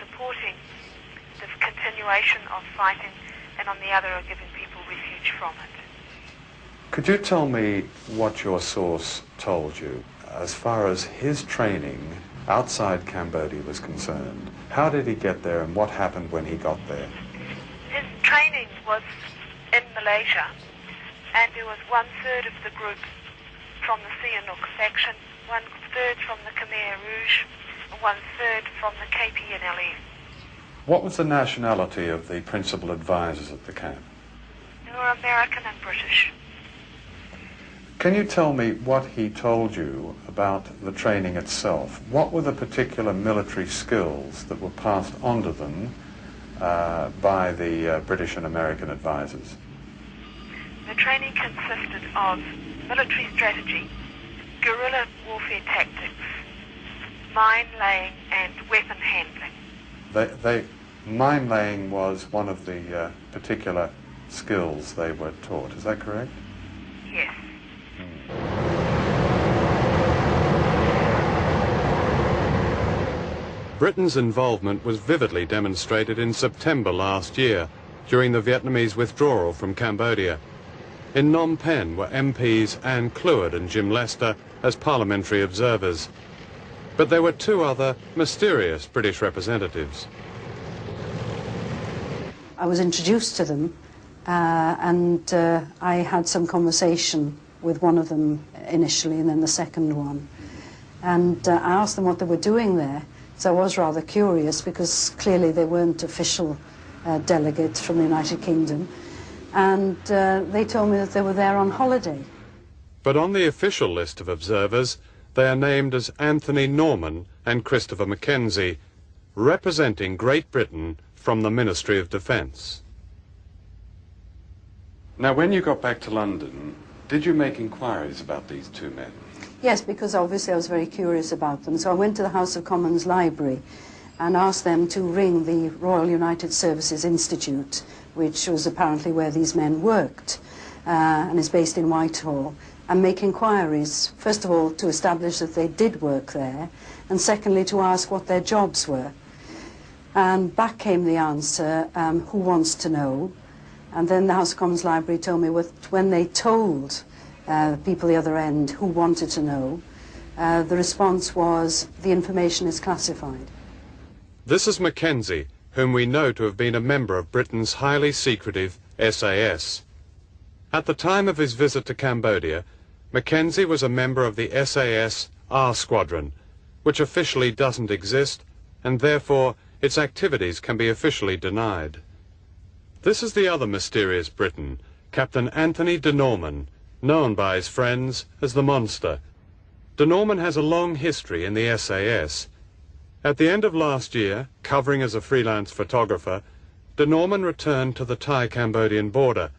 supporting the continuation of fighting, and on the other are giving people refuge from it. Could you tell me what your source told you as far as his training outside Cambodia was concerned? How did he get there and what happened when he got there? His training was in Malaysia, and there was 1/3 of the group from the Sihanouk section, 1/3 from the Khmer Rouge, and 1/3 from the KPNLE. What was the nationality of the principal advisors at the camp? They were American and British. Can you tell me what he told you about the training itself? What were the particular military skills that were passed on to them by the British and American advisors? The training consisted of military strategy, guerrilla warfare tactics, mine laying, and weapon handling. Mine laying was one of the particular skills they were taught, is that correct? Yes. Britain's involvement was vividly demonstrated in September last year during the Vietnamese withdrawal from Cambodia. In Phnom Penh were MPs Anne Cleward and Jim Lester as parliamentary observers. But there were two other mysterious British representatives. I was introduced to them and I had some conversation with one of them initially and then the second one. And I asked them what they were doing there. So I was rather curious because clearly they weren't official delegates from the United Kingdom. And they told me that they were there on holiday. But on the official list of observers, they are named as Anthony Norman and Christopher Mackenzie, representing Great Britain from the Ministry of Defence. Now, when you got back to London, did you make inquiries about these two men? Yes, because obviously I was very curious about them. So I went to the House of Commons Library and asked them to ring the Royal United Services Institute, which was apparently where these men worked, and is based in Whitehall, and make inquiries, first of all, to establish that they did work there, and secondly, to ask what their jobs were. And back came the answer, who wants to know? And then the House of Commons Library told me when they told people at the other end who wanted to know, the response was, the information is classified. This is Mackenzie, whom we know to have been a member of Britain's highly secretive SAS. At the time of his visit to Cambodia, Mackenzie was a member of the SAS R Squadron, which officially doesn't exist, and therefore its activities can be officially denied. This is the other mysterious Briton, Captain Anthony de Norman, known by his friends as the Monster. De Norman has a long history in the SAS. At the end of last year, covering as a freelance photographer, de Norman returned to the Thai-Cambodian border.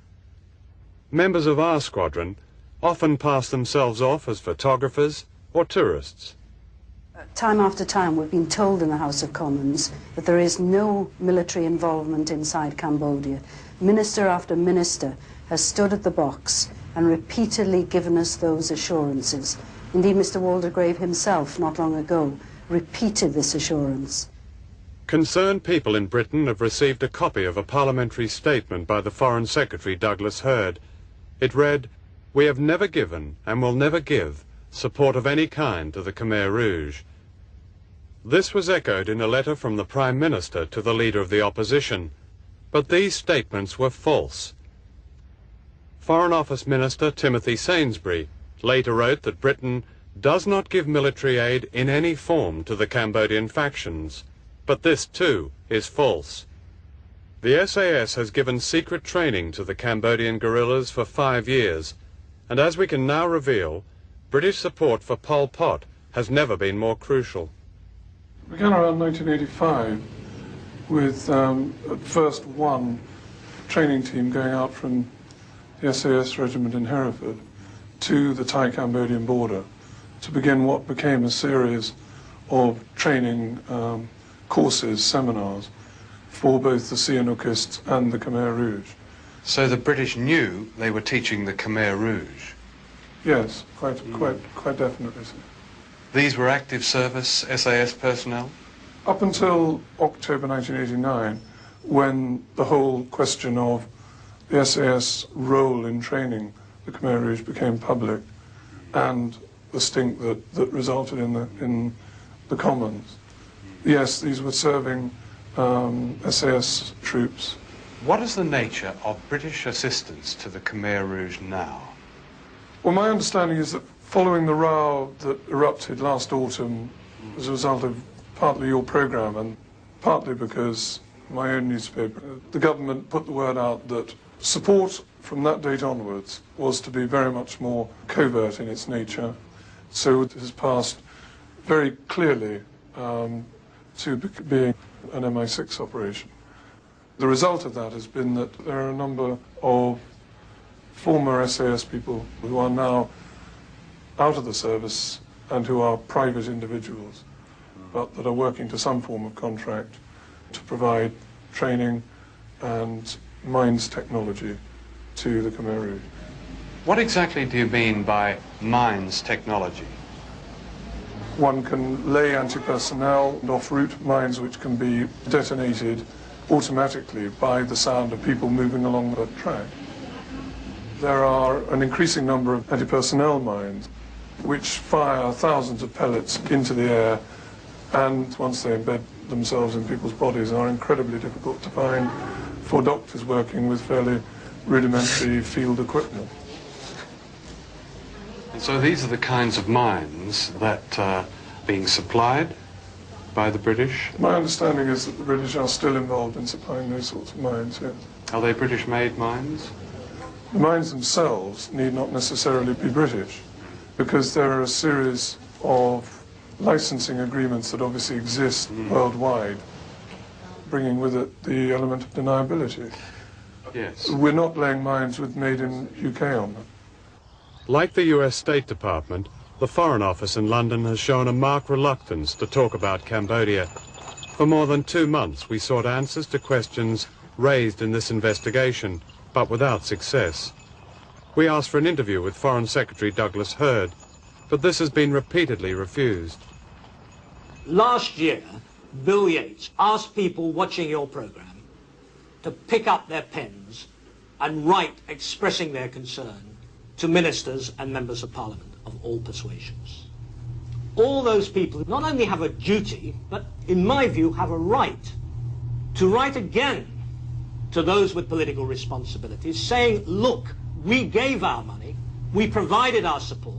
Members of our squadron often pass themselves off as photographers or tourists. Time after time we've been told in the House of Commons that there is no military involvement inside Cambodia. Minister after minister has stood at the box and repeatedly given us those assurances. Indeed, Mr. Waldegrave himself, not long ago, repeated this assurance. Concerned people in Britain have received a copy of a parliamentary statement by the Foreign Secretary Douglas Hurd. It read, "We have never given and will never give support of any kind to the Khmer Rouge." This was echoed in a letter from the Prime Minister to the Leader of the Opposition, but these statements were false. Foreign Office Minister Timothy Sainsbury later wrote that Britain does not give military aid in any form to the Cambodian factions, but this too is false. The SAS has given secret training to the Cambodian guerrillas for 5 years, and as we can now reveal, British support for Pol Pot has never been more crucial. It began around 1985 with at first one training team going out from the SAS regiment in Hereford to the Thai-Cambodian border to begin what became a series of training courses, seminars, for both the Sihanoukists and the Khmer Rouge. So the British knew they were teaching the Khmer Rouge? Yes, quite definitely so. These were active service SAS personnel? Up until October 1989, when the whole question of the SAS role in training the Khmer Rouge became public, and the stink that resulted in the Commons. Yes, these were serving SAS troops. What is the nature of British assistance to the Khmer Rouge now? Well, my understanding is that following the row that erupted last autumn as a result of partly your programme and partly because my own newspaper, the government put the word out that support from that date onwards was to be very much more covert in its nature. So it has passed very clearly to being an MI6 operation. The result of that has been that there are a number of former SAS people who are now out of the service and who are private individuals, but that are working to some form of contract to provide training and mines technology to the Khmer Rouge. What exactly do you mean by mines technology? One can lay anti-personnel and off-route mines which can be detonated automatically by the sound of people moving along the track. There are an increasing number of anti-personnel mines which fire thousands of pellets into the air, and once they embed themselves in people's bodies are incredibly difficult to find for doctors working with fairly rudimentary field equipment. And so these are the kinds of mines that are being supplied by the British? My understanding is that the British are still involved in supplying those sorts of mines, yes. Are they British-made mines? The mines themselves need not necessarily be British, because there are a series of licensing agreements that obviously exist worldwide, bringing with it the element of deniability. Yes. We're not laying mines with made in UK on them. Like the US State Department, the Foreign Office in London has shown a marked reluctance to talk about Cambodia. For more than 2 months, we sought answers to questions raised in this investigation, but without success. We asked for an interview with Foreign Secretary Douglas Hurd, but this has been repeatedly refused. Last year, Bill Yates asked people watching your program to pick up their pens and write expressing their concern to ministers and members of parliament of all persuasions. All those people not only have a duty, but in my view have a right to write again to those with political responsibilities saying, look, we gave our money, we provided our support.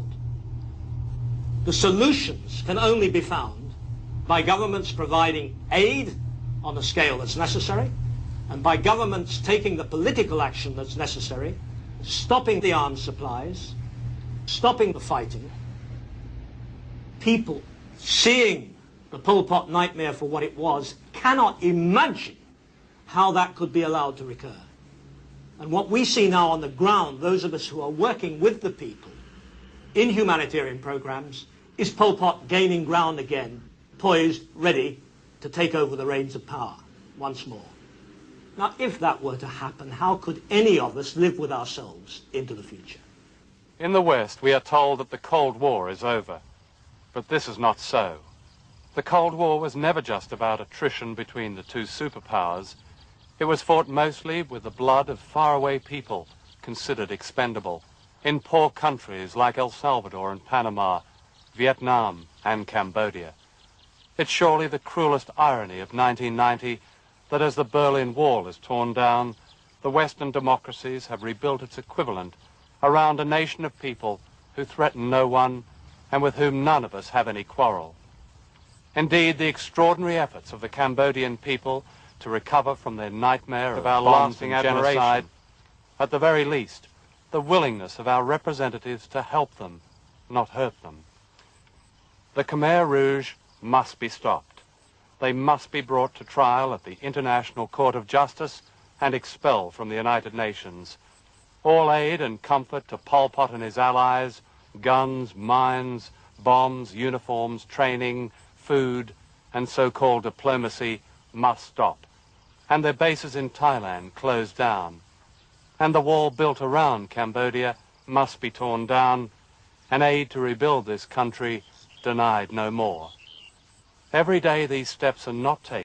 The solutions can only be found by governments providing aid on the scale that's necessary, and by governments taking the political action that's necessary, stopping the arms supplies, stopping the fighting. People seeing the Pol Pot nightmare for what it was cannot imagine how that could be allowed to recur. And what we see now on the ground, those of us who are working with the people in humanitarian programs, is Pol Pot gaining ground again, poised, ready to take over the reins of power once more. Now, if that were to happen, how could any of us live with ourselves into the future? In the West, we are told that the Cold War is over. But this is not so. The Cold War was never just about attrition between the two superpowers. It was fought mostly with the blood of faraway people considered expendable in poor countries like El Salvador and Panama, Vietnam and Cambodia. It's surely the cruelest irony of 1990 that as the Berlin Wall is torn down, the Western democracies have rebuilt its equivalent around a nation of people who threaten no one and with whom none of us have any quarrel. Indeed, the extraordinary efforts of the Cambodian people to recover from their nightmare of our lasting genocide, at the very least, the willingness of our representatives to help them, not hurt them. The Khmer Rouge must be stopped. They must be brought to trial at the International Court of Justice and expelled from the United Nations. All aid and comfort to Pol Pot and his allies, guns, mines, bombs, uniforms, training, food, and so-called diplomacy must stop. And their bases in Thailand closed down. And the wall built around Cambodia must be torn down, and aid to rebuild this country denied no more. Every day these steps are not taken.